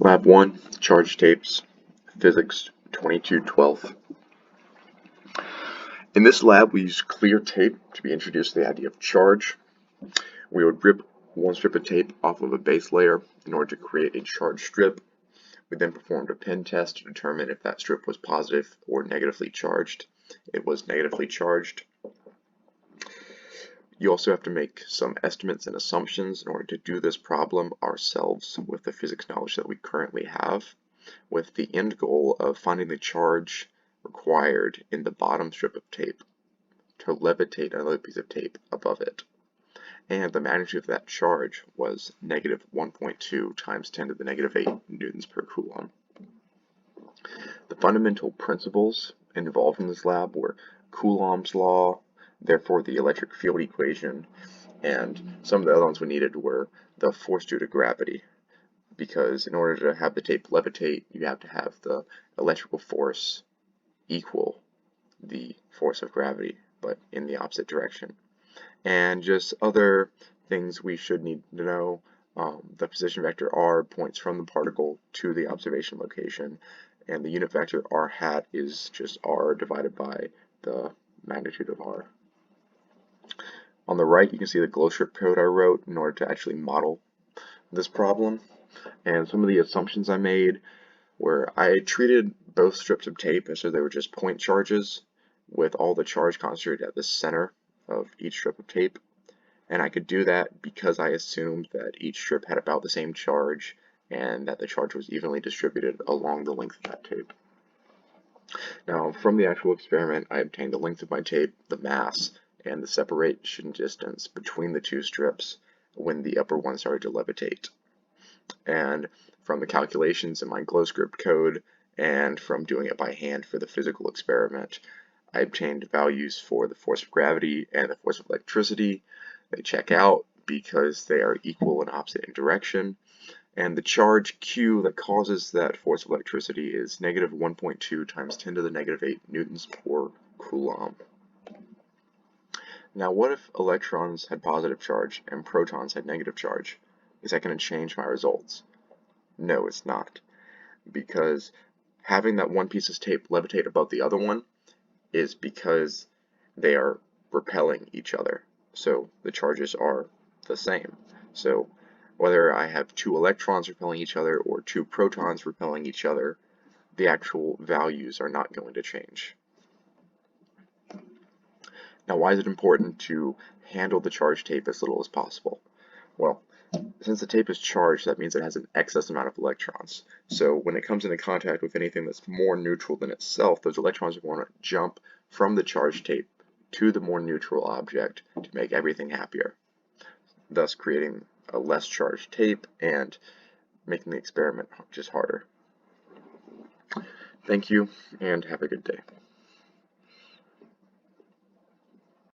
Lab 1, Charge Tapes, Physics 2212. In this lab, we use clear tape to be introduced to the idea of charge. We would rip one strip of tape off of a base layer in order to create a charge strip. We then performed a pen test to determine if that strip was positive or negatively charged. It was negatively charged. You also have to make some estimates and assumptions in order to do this problem ourselves with the physics knowledge that we currently have, with the end goal of finding the charge required in the bottom strip of tape to levitate another piece of tape above it. And the magnitude of that charge was negative 1.2 times 10 to the negative 8 newtons per coulomb. The fundamental principles involved in this lab were Coulomb's law, therefore the electric field equation, and some of the other ones we needed were the force due to gravity, because in order to have the tape levitate, you have to have the electrical force equal the force of gravity, but in the opposite direction. And just other things we should need to know. The position vector r points from the particle to the observation location, and the unit vector r hat is just r divided by the magnitude of r. On the right, you can see the glow strip code I wrote in order to actually model this problem. And some of the assumptions I made were I treated both strips of tape as though they were just point charges with all the charge concentrated at the center of each strip of tape. And I could do that because I assumed that each strip had about the same charge and that the charge was evenly distributed along the length of that tape. Now, from the actual experiment, I obtained the length of my tape, the mass, and the separation distance between the two strips when the upper one started to levitate. And from the calculations in my glow script code and from doing it by hand for the physical experiment, I obtained values for the force of gravity and the force of electricity. They check out because they are equal and opposite in direction. And the charge Q that causes that force of electricity is negative 1.2 times 10 to the negative 8 newtons per coulomb. Now, what if electrons had positive charge and protons had negative charge? Is that going to change my results? No, it's not. Because having that one piece of tape levitate above the other one is because they are repelling each other. So the charges are the same. So whether I have two electrons repelling each other or two protons repelling each other, the actual values are not going to change. Now, why is it important to handle the charged tape as little as possible? Well, since the tape is charged, that means it has an excess amount of electrons. So when it comes into contact with anything that's more neutral than itself, those electrons are going to jump from the charged tape to the more neutral object to make everything happier, thus creating a less charged tape and making the experiment just harder. Thank you, and have a good day.